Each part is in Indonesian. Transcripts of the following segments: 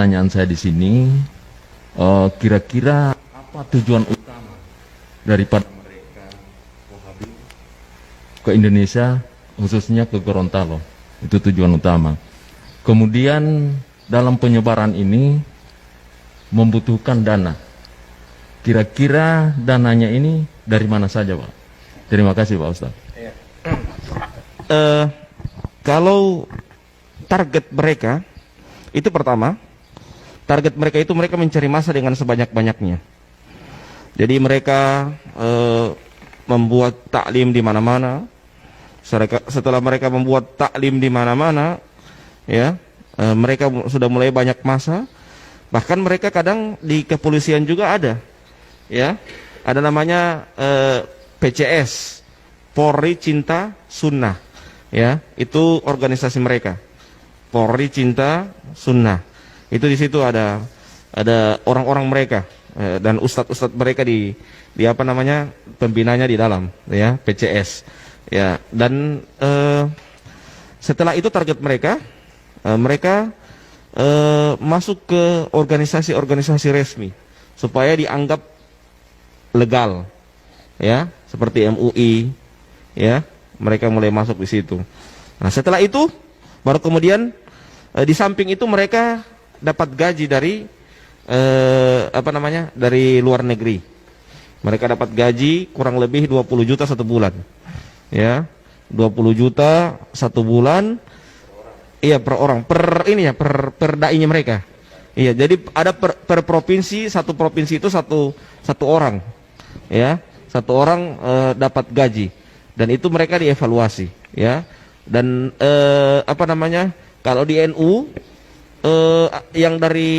pertanyaan saya di sini, kira-kira apa tujuan utama daripada mereka ke Indonesia, khususnya ke Gorontalo? Itu tujuan utama. Kemudian dalam penyebaran ini membutuhkan dana. Kira-kira dananya ini dari mana saja, Pak? Terima kasih, Pak Ustadz. Kalau target mereka itu pertama, target mereka itu mereka mencari massa dengan sebanyak-banyaknya. Jadi mereka membuat taklim di mana-mana. Setelah mereka membuat taklim di mana-mana, ya, mereka sudah mulai banyak massa. Bahkan mereka kadang di kepolisian juga ada, ya, ada namanya PCS, Polri Cinta Sunnah, ya, itu organisasi mereka, Polri Cinta Sunnah. Itu di situ ada orang-orang mereka dan ustadz-ustadz mereka di apa namanya pembinanya di dalam, ya, PCS, ya. Dan setelah itu target mereka masuk ke organisasi-organisasi resmi supaya dianggap legal, ya, seperti MUI, ya, mereka mulai masuk di situ. Nah, setelah itu baru kemudian di samping itu mereka dapat gaji dari dari luar negeri. Mereka dapat gaji kurang lebih 20 juta satu bulan, ya, 20 juta satu bulan. Iya, per orang, per dai-nya mereka. Iya, jadi ada per provinsi, satu provinsi itu satu orang, ya, satu orang dapat gaji, dan itu mereka dievaluasi, ya. Dan kalau di NU yang dari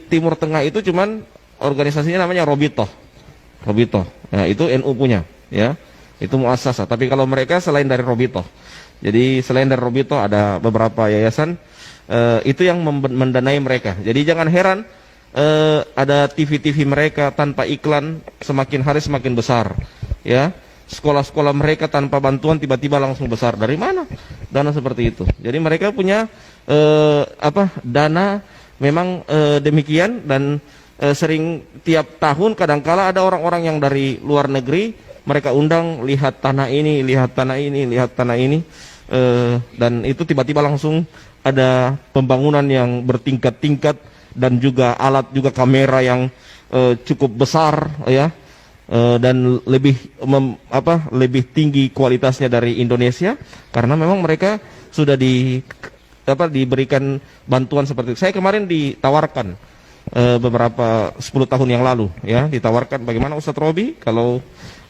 Timur Tengah itu cuman organisasinya namanya Robito, ya, itu NU punya, ya, itu muassasah. Tapi kalau mereka selain dari Robito, jadi selain dari Robito ada beberapa yayasan itu yang mendanai mereka. Jadi jangan heran ada TV-TV mereka tanpa iklan semakin hari semakin besar, ya. Sekolah-sekolah mereka tanpa bantuan tiba-tiba langsung besar. Dari mana dana seperti itu? Jadi mereka punya dana memang demikian. Dan sering tiap tahun kadangkala ada orang-orang yang dari luar negeri mereka undang, lihat tanah ini, lihat tanah ini, lihat tanah ini, dan itu tiba-tiba langsung ada pembangunan yang bertingkat-tingkat dan juga alat, juga kamera yang cukup besar, ya, dan lebih tinggi kualitasnya dari Indonesia, karena memang mereka sudah diberikan bantuan seperti itu. Saya kemarin ditawarkan beberapa 10 tahun yang lalu, ya, ditawarkan, bagaimana Ustadz Robi kalau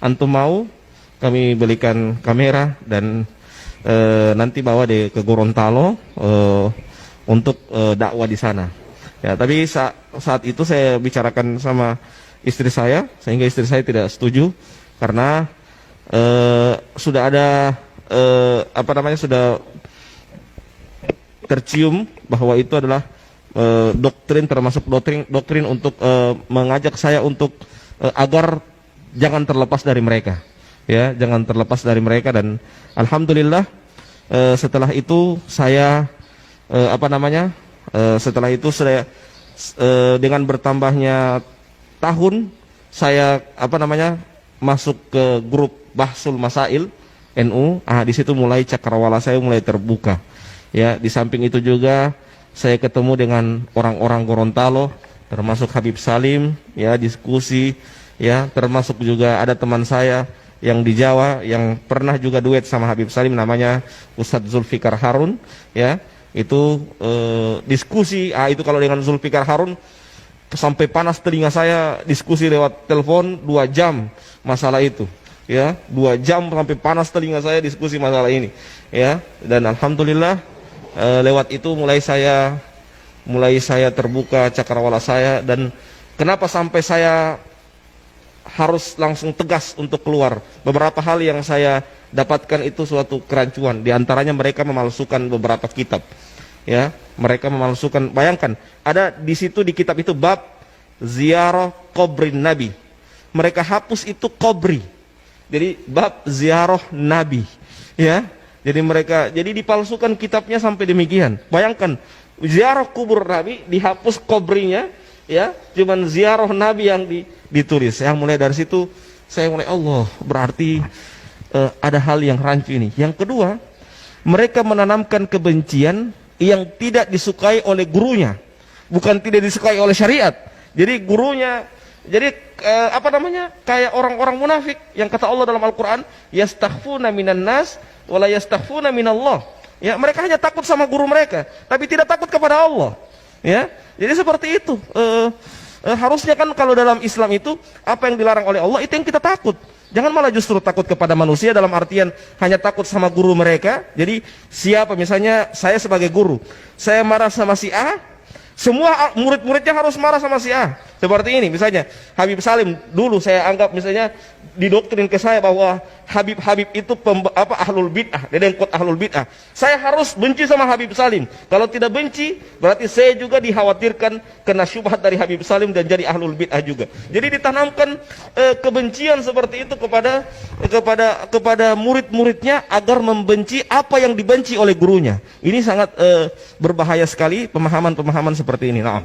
antum mau kami belikan kamera dan nanti bawa ke Gorontalo untuk dakwah di sana, ya. Tapi saat itu saya bicarakan sama istri saya, sehingga istri saya tidak setuju karena sudah ada sudah tercium bahwa itu adalah doktrin, termasuk doktrin untuk mengajak saya untuk agar jangan terlepas dari mereka, ya, jangan terlepas dari mereka. Dan alhamdulillah setelah itu saya setelah itu saya dengan bertambahnya tahun saya masuk ke grup Bahsul Masail NU. Di situ mulai cakrawala saya mulai terbuka, ya. Di samping itu juga saya ketemu dengan orang-orang Gorontalo, termasuk Habib Salim, ya, diskusi, ya, termasuk juga ada teman saya yang di Jawa yang pernah juga duet sama Habib Salim, namanya Ustadz Zulfikar Harun, ya. Itu diskusi, itu kalau dengan Zulfikar Harun sampai panas telinga saya, diskusi lewat telepon 2 jam masalah itu, ya, 2 jam sampai panas telinga saya diskusi masalah ini, ya. Dan alhamdulillah lewat itu mulai saya terbuka cakrawala saya. Dan kenapa sampai saya harus langsung tegas untuk keluar? Beberapa hal yang saya dapatkan itu suatu kerancuan. Di antaranya mereka memalsukan beberapa kitab, ya. Mereka memalsukan, bayangkan, ada di situ di kitab itu bab ziarah kubrin Nabi. Mereka hapus itu kubri. Jadi bab ziarah Nabi, ya. Jadi dipalsukan kitabnya sampai demikian. Bayangkan ziarah kubur Nabi, dihapus kubrinya, ya, cuman ziarah Nabi yang ditulis. Yang mulai dari situ saya mulai, Allah, berarti ada hal yang rancu ini. Yang kedua, mereka menanamkan kebencian yang tidak disukai oleh gurunya, bukan tidak disukai oleh syariat. Jadi gurunya, jadi kayak orang-orang munafik yang kata Allah dalam Al-Quran, yastakhfuna minan nas wala yastakhfuna minallah. Ya, mereka hanya takut sama guru mereka, tapi tidak takut kepada Allah. Ya, jadi seperti itu. Harusnya kan kalau dalam Islam itu apa yang dilarang oleh Allah itu yang kita takut. Jangan malah justru takut kepada manusia dalam artian hanya takut sama guru mereka. Jadi siapa, misalnya saya sebagai guru, saya marah sama si A, semua murid-muridnya harus marah sama si A. Seperti ini misalnya Habib Salim, dulu saya anggap misalnya didoktrin ke saya bahwa Habib itu ahlul bid'ah, dedengkot ahlul bid'ah. Saya harus benci sama Habib Salim. Kalau tidak benci, berarti saya juga dikhawatirkan kena syubhat dari Habib Salim dan jadi ahlul bid'ah juga. Jadi ditanamkan kebencian seperti itu kepada murid-muridnya agar membenci apa yang dibenci oleh gurunya. Ini sangat berbahaya sekali pemahaman-pemahaman seperti ini. Nah,